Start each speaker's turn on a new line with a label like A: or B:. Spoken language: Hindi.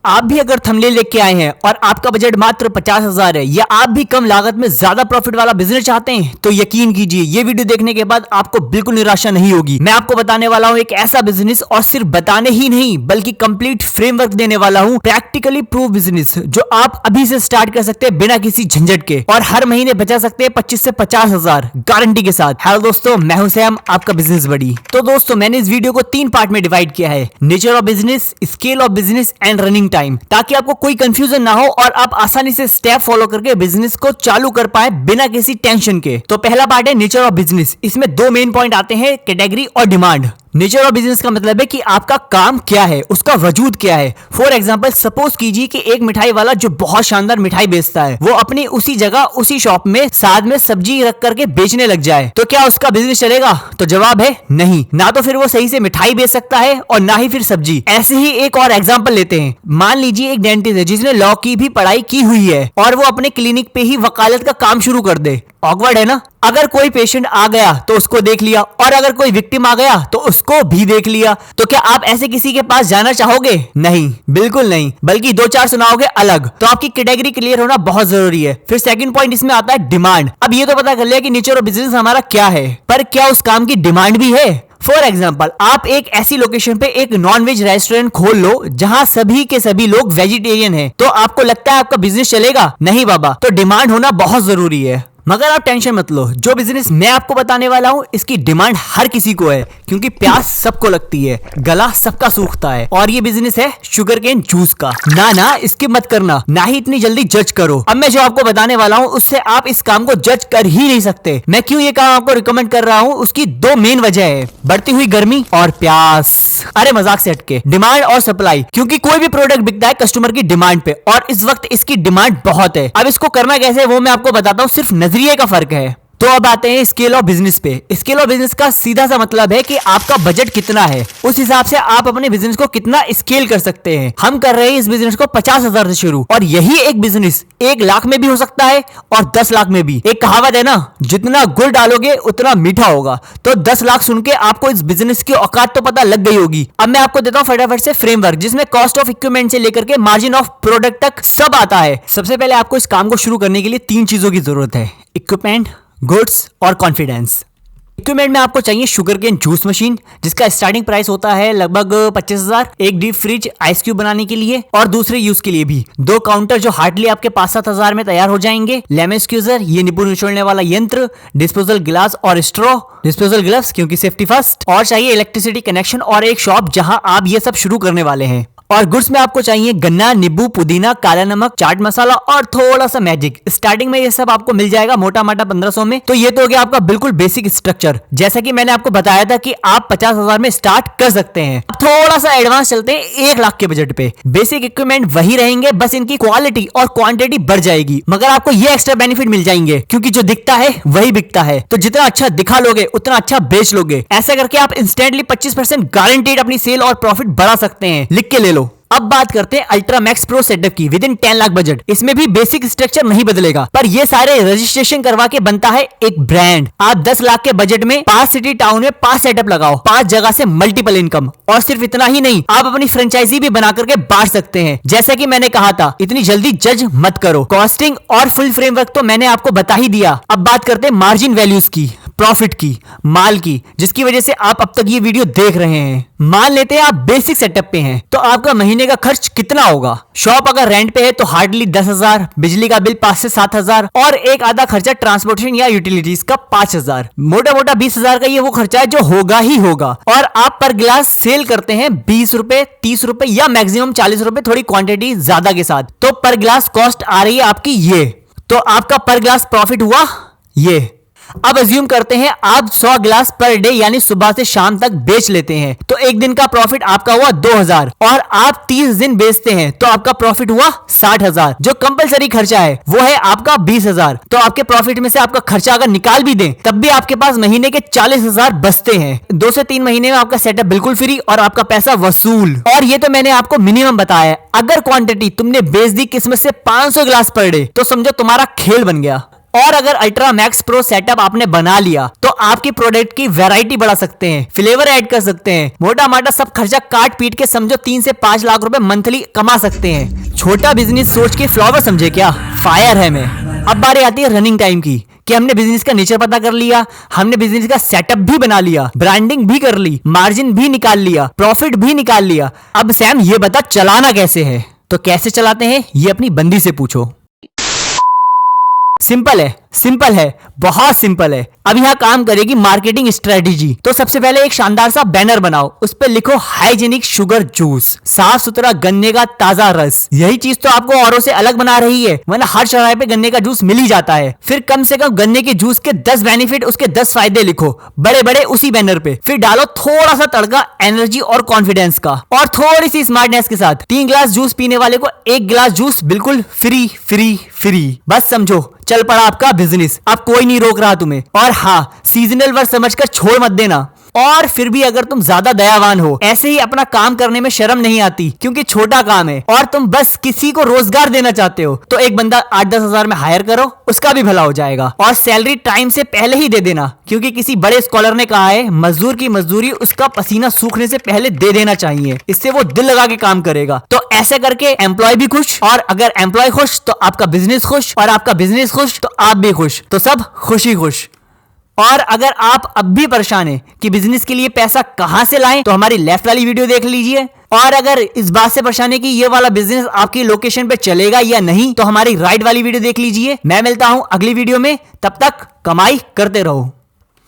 A: आप भी अगर थंबनेल देख के आए हैं और आपका बजट मात्र 50,000 है या आप भी कम लागत में ज्यादा प्रॉफिट वाला बिजनेस चाहते हैं तो यकीन कीजिए ये वीडियो देखने के बाद आपको बिल्कुल निराशा नहीं होगी। मैं आपको बताने वाला हूं एक ऐसा बिजनेस, और सिर्फ बताने ही नहीं बल्कि कंप्लीट फ्रेमवर्क देने वाला हूं, प्रैक्टिकली प्रूफ बिजनेस जो आप अभी से स्टार्ट कर सकते हैं बिना किसी झंझट के, और हर महीने बचा सकते हैं 25 से 50,000 गारंटी के साथ। हेलो दोस्तों, मैं हूं सैम, आपका बिजनेस बड़ी। तो दोस्तों मैंने इस वीडियो को 3 पार्ट में डिवाइड किया है, nature of business, scale of business and running time, ताकि आपको कोई कंफ्यूजन ना हो और आप आसानी से स्टेप फॉलो करके बिजनेस को चालू कर पाए बिना किसी टेंशन के। तो पहला पार्ट है नेचर ऑफ बिजनेस। इसमें 2 मेन पॉइंट आते हैं, कैटेगरी और डिमांड। नेचर ऑफ बिजनेस का मतलब है कि आपका काम क्या है, उसका वजूद क्या है। फॉर एग्जांपल सपोज कीजिए कि एक मिठाई वाला जो बहुत शानदार मिठाई बेचता है वो अपनी उसी जगह उसी शॉप में साथ में सब्जी रख करके बेचने लग जाए, तो क्या उसका बिजनेस चलेगा? तो जवाब है नहीं। ना तो फिर वो सही से मिठाई बेच सकता है और ना ही फिर सब्जी। ऐसे ही एक और एग्जाम्पल लेते हैं। मान लीजिए एक डेंटिस्ट है जिसने लॉ की भी पढ़ाई की हुई है और वो अपने क्लिनिक पे ही वकालत का काम शुरू कर दे। ऑकवर्ड है ना? अगर कोई पेशेंट आ गया तो उसको देख लिया, और अगर कोई विक्टिम आ गया तो उसको भी देख लिया। तो क्या आप ऐसे किसी के पास जाना चाहोगे? नहीं, बिल्कुल नहीं, बल्कि 2-4 सुनाओगे अलग। तो आपकी कैटेगरी क्लियर होना बहुत जरूरी है। फिर सेकंड पॉइंट इसमें आता है डिमांड। अब ये तो पता कर लिया कि नेचर ऑफ बिजनेस हमारा क्या है, पर क्या उस काम की डिमांड भी है? फॉर एग्जाम्पल आप एक ऐसी लोकेशन पे एक नॉन वेज रेस्टोरेंट खोल लो जहां सभी के सभी लोग वेजिटेरियन हैं, तो आपको लगता है आपका बिजनेस चलेगा? नहीं बाबा। तो डिमांड होना बहुत जरूरी है। मगर आप टेंशन मत लो, जो बिजनेस मैं आपको बताने वाला हूं इसकी डिमांड हर किसी को है, क्योंकि प्यास सबको लगती है, गला सबका सूखता है, और ये बिजनेस है शुगर केन जूस का। ना स्किप मत करना, ना ही इतनी जल्दी जज करो। अब मैं जो आपको बताने वाला हूं उससे आप इस काम को जज कर ही नहीं सकते। मैं क्यों ये काम आपको रिकमेंड कर रहा हूं उसकी 2 मेन वजह है, बढ़ती हुई गर्मी और प्यास। अरे मजाक से हटके, डिमांड और सप्लाई, क्योंकि कोई भी प्रोडक्ट बिकता है कस्टमर की डिमांड पे, और इस वक्त इसकी डिमांड बहुत है। अब इसको करना कैसे वो मैं आपको बताता हूँ, सिर्फ नजरिए का फर्क है। तो अब आते हैं स्केल ऑफ बिजनेस पे। स्केल ऑफ बिजनेस का सीधा सा मतलब है कि आपका बजट कितना है, उस हिसाब से आप अपने बिजनेस को कितना स्केल कर सकते हैं। हम कर रहे हैं इस बिजनेस को 50,000 से शुरू, और यही एक बिजनेस 1 लाख में भी हो सकता है और 10 लाख में भी। एक कहावत है ना, जितना गुड़ डालोगे उतना मीठा होगा। तो 10 लाख सुन के आपको इस बिजनेस की औकात तो पता लग गई होगी। अब मैं आपको देता हूँ फटाफट से फ्रेमवर्क, जिसमें कॉस्ट ऑफ इक्विपमेंट से लेकर के मार्जिन ऑफ प्रोडक्ट तक सब आता है। सबसे पहले आपको इस काम को शुरू करने के लिए 3 चीजों की जरूरत है, इक्विपमेंट, गुड्स और कॉन्फिडेंस। इक्विपमेंट में आपको चाहिए शुगर केन जूस मशीन, जिसका स्टार्टिंग प्राइस होता है लगभग 25,000, एक डीप फ्रिज आइस क्यूब बनाने के लिए और दूसरे यूज के लिए भी 2 काउंटर जो हार्डली आपके 5-7 हजार में तैयार हो जाएंगे, लेमन स्क्यूजर ये नींबू निचोड़ने वाला यंत्र, डिस्पोजल गिलास और स्ट्रॉ, डिस्पोजल ग्लव्स क्योंकि सेफ्टी फर्स्ट, और चाहिए इलेक्ट्रिसिटी कनेक्शन और एक शॉप जहां आप ये सब शुरू करने वाले हैं। और गुड्स में आपको चाहिए गन्ना, नींबू, पुदीना, काला नमक, चाट मसाला और थोड़ा सा मैजिक। स्टार्टिंग में ये सब आपको मिल जाएगा मोटा मोटा 1500 में। तो ये तो हो गया आपका बिल्कुल बेसिक स्ट्रक्चर, जैसा कि मैंने आपको बताया था कि आप 50,000 में स्टार्ट कर सकते हैं। अब थोड़ा सा एडवांस चलते हैं 1 लाख के बजट पे। बेसिक इक्विपमेंट वही रहेंगे, बस इनकी क्वालिटी और क्वांटिटी बढ़ जाएगी, मगर आपको ये एक्स्ट्रा बेनिफिट मिल जाएंगे, क्योंकि जो दिखता है वही बिकता है। तो जितना अच्छा दिखा लोगे उतना अच्छा बेच लोगे। ऐसा करके आप इंस्टेंटली 25% गारंटीड अपनी सेल और प्रॉफिट बढ़ा सकते हैं। लिख के ले लो। अब बात करते हैं अल्ट्रा मैक्स प्रो सेटअप की, विद इन 10 लाख बजट। इसमें भी बेसिक स्ट्रक्चर नहीं बदलेगा, पर ये सारे रजिस्ट्रेशन करवा के बनता है एक ब्रांड। आप 10 लाख के बजट में 5 सिटी टाउन में 5 सेटअप लगाओ, 5 जगह से मल्टीपल इनकम। और सिर्फ इतना ही नहीं, आप अपनी फ्रेंचाइजी भी बना करके बांट सकते हैं। जैसा कि मैंने कहा था, इतनी जल्दी जज मत करो। कॉस्टिंग और फुल फ्रेमवर्क तो मैंने आपको बता ही दिया। अब बात करते हैं मार्जिन वैल्यूज की, प्रॉफिट की, माल की, जिसकी वजह से आप अब तक ये वीडियो देख रहे हैं। मान लेते हैं आप बेसिक सेटअप पे हैं, तो आपका महीने का खर्च कितना होगा? शॉप अगर रेंट पे है तो हार्डली 10,000, बिजली का बिल 5 से 7,000, और एक आधा खर्चा ट्रांसपोर्टेशन या यूटिलिटीज का 5,000। मोटा मोटा 20,000 का ये वो खर्चा है जो होगा ही होगा। और आप पर गिलास सेल करते हैं 20 रुपए, 30 रुपए या मैक्सिमम 40 रुपए, थोड़ी क्वांटिटी ज्यादा के साथ। तो पर गिलास कॉस्ट आ रही है आपकी ये। तो आपका पर गिलास प्रॉफिट हुआ ये। अब अज्यूम करते हैं आप 100 गिलास पर डे यानी सुबह से शाम तक बेच लेते हैं, तो एक दिन का प्रॉफिट आपका हुआ 2,000, और आप 30 दिन बेचते हैं तो आपका प्रॉफिट हुआ 60,000। जो कंपलसरी खर्चा है वो है आपका 20,000। तो आपके प्रॉफिट में से आपका खर्चा अगर निकाल भी दें तब भी आपके पास महीने के 40,000 बचते हैं। 2 से 3 महीने में आपका सेटअप बिल्कुल फ्री और आपका पैसा वसूल। और ये तो मैंने आपको मिनिमम बताया है। अगर क्वांटिटी तुमने बेच दी किस्मत से 500 गिलास पर डे, तो समझो तुम्हारा खेल बन गया। और अगर अल्ट्रा मैक्स प्रो सेटअप आपने बना लिया तो आपकी प्रोडक्ट की वैरायटी बढ़ा सकते हैं, फ्लेवर ऐड कर सकते हैं, मोटा माटा सब खर्चा काट पीट के समझो 3 से 5 लाख रुपए मंथली कमा सकते हैं। छोटा बिजनेस सोच के फ्लावर समझे क्या, फायर है मैं। अब बारी आती है रनिंग टाइम की, कि हमने बिजनेस का नेचर पता कर लिया, हमने बिजनेस का सेटअप भी बना लिया, ब्रांडिंग भी कर ली, मार्जिन भी निकाल लिया, प्रॉफिट भी निकाल लिया। अब सैम ये बता चलाना कैसे है? तो कैसे चलाते हैं ये अपनी बंदी से पूछो। सिंपल है, सिंपल है, बहुत सिंपल है। अब यहाँ काम करेगी मार्केटिंग स्ट्रेटेजी। तो सबसे पहले एक शानदार सा बैनर बनाओ, उस पे लिखो हाइजीनिक शुगर जूस, साफ सुथरा गन्ने का ताजा रस। यही चीज तो आपको औरों से अलग बना रही है, वरना हर चौराहे पे गन्ने का जूस मिल ही जाता है। फिर कम से कम गन्ने के जूस के 10 बेनिफिट, उसके 10 फायदे लिखो बड़े बड़े उसी बैनर पे। फिर डालो थोड़ा सा तड़का एनर्जी और कॉन्फिडेंस का, और थोड़ी सी स्मार्टनेस के साथ। 3 गिलास जूस पीने वाले को 1 गिलास जूस बिल्कुल फ्री फ्री फ्री। बस समझो चल पड़ा आपका बिजनेस, अब कोई नहीं रोक रहा तुम्हें। और हाँ, सीजनल वर्क समझकर छोड़ मत देना। और फिर भी अगर तुम ज्यादा दयावान हो, ऐसे ही अपना काम करने में शर्म नहीं आती क्योंकि छोटा काम है, और तुम बस किसी को रोजगार देना चाहते हो, तो एक बंदा 8-10 हजार में हायर करो, उसका भी भला हो जाएगा। और सैलरी टाइम से पहले ही दे देना, क्योंकि किसी बड़े स्कॉलर ने कहा है मजदूर की मजदूरी उसका पसीना सूखने से पहले दे देना चाहिए, इससे वो दिल लगा के काम करेगा। तो ऐसे करके एम्प्लॉय भी खुश, और अगर एम्प्लॉय खुश तो आपका बिजनेस खुश, और आपका बिजनेस खुश तो आप भी खुश, तो सब खुशी खुश। और अगर आप अब भी परेशान हैं कि बिजनेस के लिए पैसा कहां से लाएं, तो हमारी लेफ्ट वाली वीडियो देख लीजिए। और अगर इस बात से परेशान है कि ये वाला बिजनेस आपकी लोकेशन पे चलेगा या नहीं, तो हमारी राइट वाली वीडियो देख लीजिए। मैं मिलता हूं अगली वीडियो में, तब तक कमाई करते रहो।